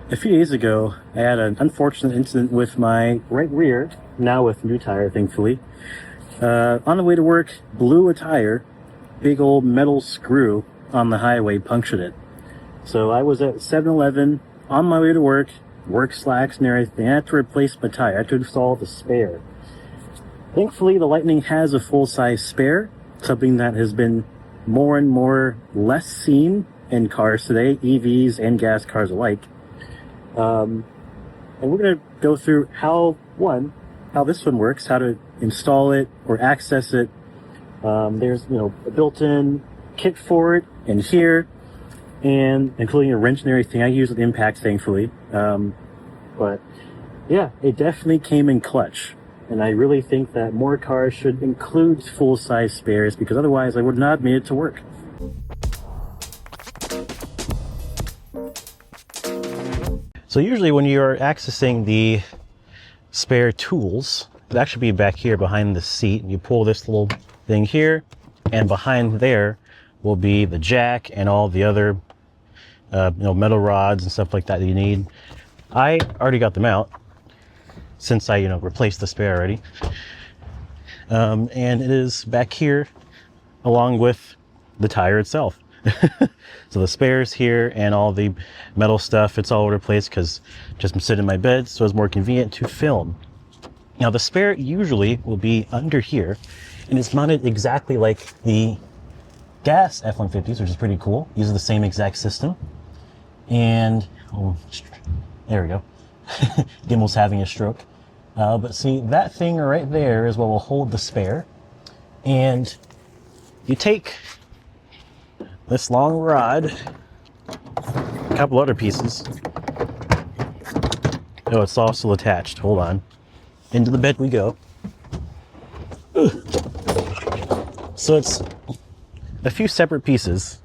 A few days ago, I had an unfortunate incident with my right rear, now with new tire, thankfully. On the way to work, blew a tire, big old metal screw on the highway punctured it. So I was at 7-Eleven on my way to work slacks and everything. I had to replace my tire. I had to install the spare. Thankfully, the Lightning has a full-size spare, something that has been more and more less seen in cars today, EVs and gas cars alike. And we're going to go through how this one works, how to install it or access it. There's, a built-in kit for it in here, and including a wrench and everything. I use an impact, thankfully. But yeah, it definitely came in clutch. And I really think that more cars should include full-size spares, because otherwise I would not have made it to work. So usually when you're accessing the spare tools, it'll actually be back here behind the seat. You pull this little thing here, and behind there will be the jack and all the other metal rods and stuff like that you need. I already got them out since I replaced the spare already. And it is back here along with the tire itself. So the spares here and all the metal stuff, it's all over the place because just been sitting in my bed, so it's more convenient to film. Now the spare usually will be under here, and it's mounted exactly like the gas F-150s, which is pretty cool. Uses the same exact system. And there we go. Gimmel's having a stroke. But see, that thing right there is what will hold the spare. And you take this long rod, a couple other pieces. Oh, it's also attached. Hold on. Into the bed we go. So it's a few separate pieces.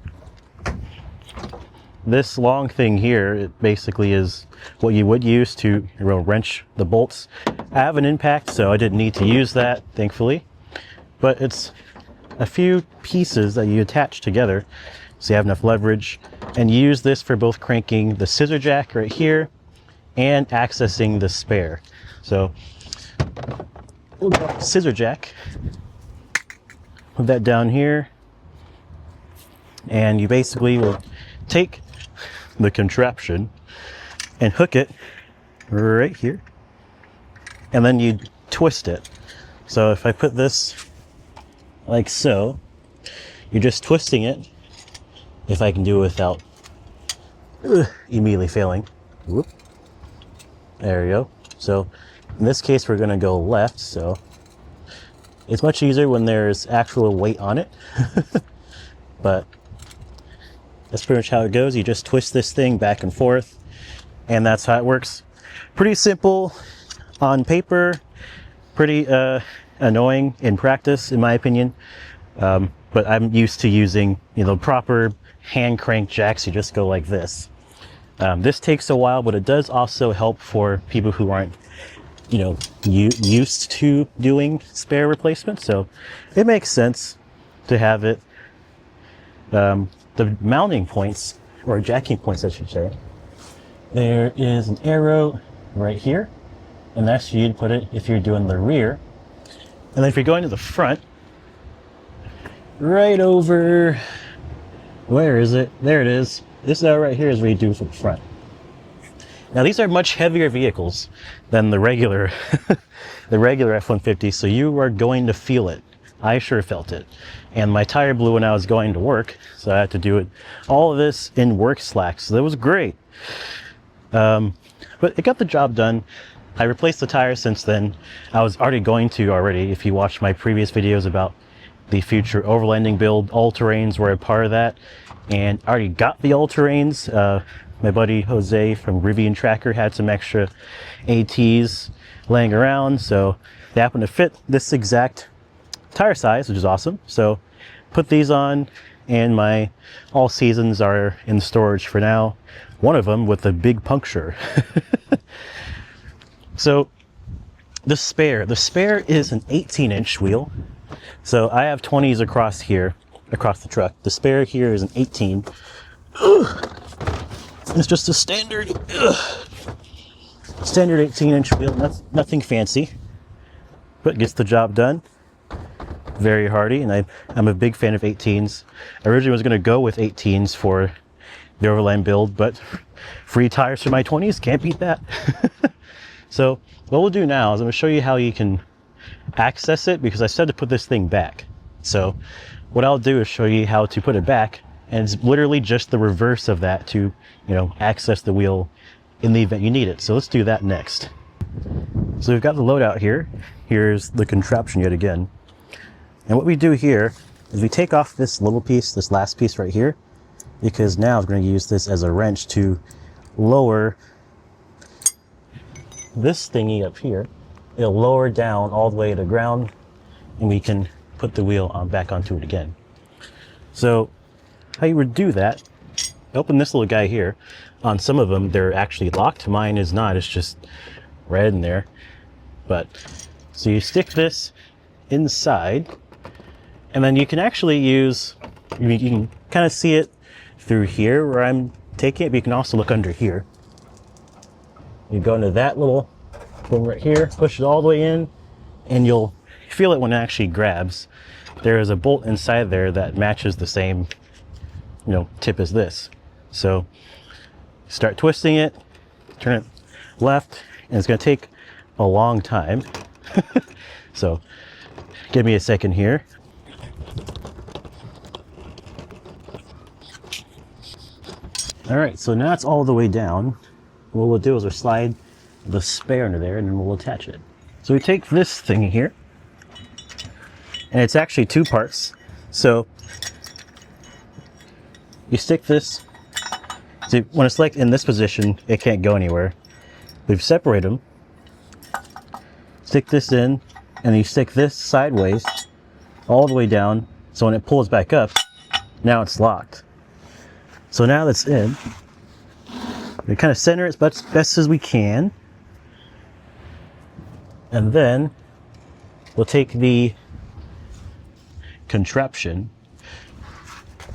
This long thing here, it basically is what you would use to wrench the bolts. I have an impact, so I didn't need to use that, thankfully. But it's a few pieces that you attach together so you have enough leverage, and you use this for both cranking the scissor jack right here and accessing the spare. So we'll go scissor jack, put that down here, and you basically will take the contraption and hook it right here, and then you twist it. So if I put this like so, you're just twisting it. If I can do it without immediately failing. Whoop. There we go. So in this case we're going to go left, so it's much easier when there's actual weight on it. But that's pretty much how it goes. You just twist this thing back and forth, and that's how it works. Pretty simple on paper, pretty annoying in practice, in my opinion. But I'm used to using proper hand crank jacks. You just go like this. This takes a while, but it does also help for people who aren't used to doing spare replacements. So it makes sense to have it. The mounting points, or jacking points I should say, there is an arrow right here, and that's where you'd put it if you're doing the rear. And then if you're going to the front, right over, where is it? There it is. This right here is where you do for the front. Now these are much heavier vehicles than the regular the regular F-150, so you are going to feel it. I sure felt it. And my tire blew when I was going to work, so I had to do it. All of this in work slacks, so that was great. But it got the job done. I replaced the tire since then. I was already going to if you watched my previous videos about the future overlanding build. All-terrains were a part of that, and I already got the all-terrains. My buddy Jose from Rivian Tracker had some extra ATs laying around, so they happened to fit this exact tire size, which is awesome. So put these on, and my all seasons are in storage for now. One of them with a big puncture. So the spare is an 18-inch wheel. So I have 20s across here, across the truck. The spare here is an 18. It's just a standard 18-inch wheel, nothing fancy, but gets the job done. Very hardy, and I'm a big fan of 18s. I originally was going to go with 18s for the overland build, but free tires for my 20s, can't beat that. So what we'll do now is I'm going to show you how you can access it, because I said to put this thing back. So what I'll do is show you how to put it back, and it's literally just the reverse of that to, access the wheel in the event you need it. So let's do that next. So we've got the loadout here. Here's the contraption yet again. And what we do here is we take off this little piece, this last piece right here, because now I'm going to use this as a wrench to lower this thingy up here. It'll lower down all the way to the ground, and we can put the wheel back onto it again. So how you would do that, open this little guy here. On some of them, they're actually locked. Mine is not, it's just red in there. But, so you stick this inside, and then you can actually use, you can kind of see it through here where I'm taking it, but you can also look under here. You go into that little thing right here, push it all the way in, and you'll feel it when it actually grabs. There is a bolt inside there that matches the same, tip as this. So start twisting it, turn it left, and it's going to take a long time. So give me a second here. All right, so now it's all the way down. What we'll do is we'll slide the spare under there, and then we'll attach it. So we take this thing here, and it's actually two parts. So you stick this, so when it's like in this position, it can't go anywhere. We've separated them. Stick this in, and you stick this sideways all the way down, so when it pulls back up, now it's locked. So now that's in, we kind of center it as best as we can, and then we'll take the contraption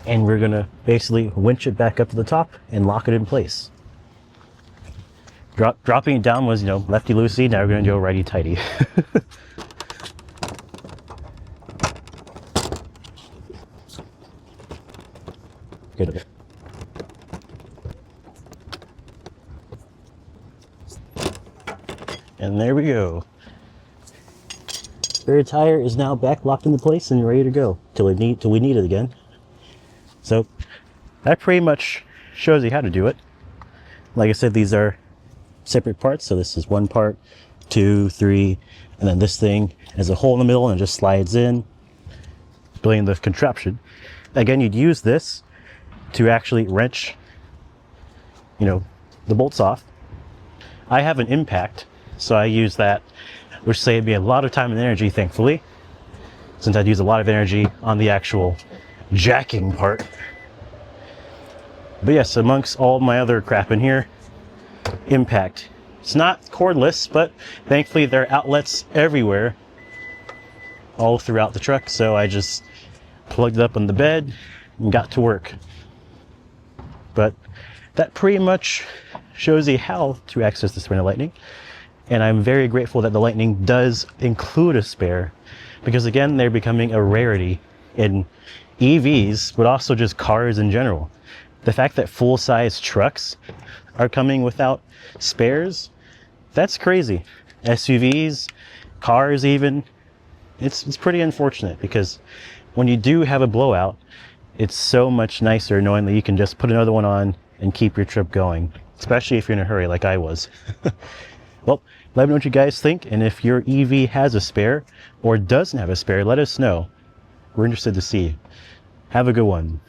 and we're going to basically winch it back up to the top and lock it in place. Dropping it down was, lefty loosey. Now we're going to go righty tighty. Good. And there we go. Spare tire is now back locked into place and ready to go till we need it again. So that pretty much shows you how to do it. Like I said, these are separate parts. So this is one part, 2, 3, and then this thing has a hole in the middle and it just slides in, building the contraption. Again, you'd use this to actually wrench, the bolts off. I have an impact, so I use that, which saved me a lot of time and energy, thankfully, since I'd use a lot of energy on the actual jacking part. But yes, amongst all my other crap in here, impact. It's not cordless, but thankfully there are outlets everywhere, all throughout the truck, so I just plugged it up on the bed and got to work. But that pretty much shows you how to access the Spare Lightning. And I'm very grateful that the Lightning does include a spare, because again, they're becoming a rarity in EVs, but also just cars in general. The fact that full-size trucks are coming without spares, that's crazy. SUVs, cars even, it's pretty unfortunate, because when you do have a blowout, it's so much nicer knowing that you can just put another one on and keep your trip going, especially if you're in a hurry like I was. Well, let me know what you guys think, and if your EV has a spare or doesn't have a spare, let us know. We're interested to see. Have a good one.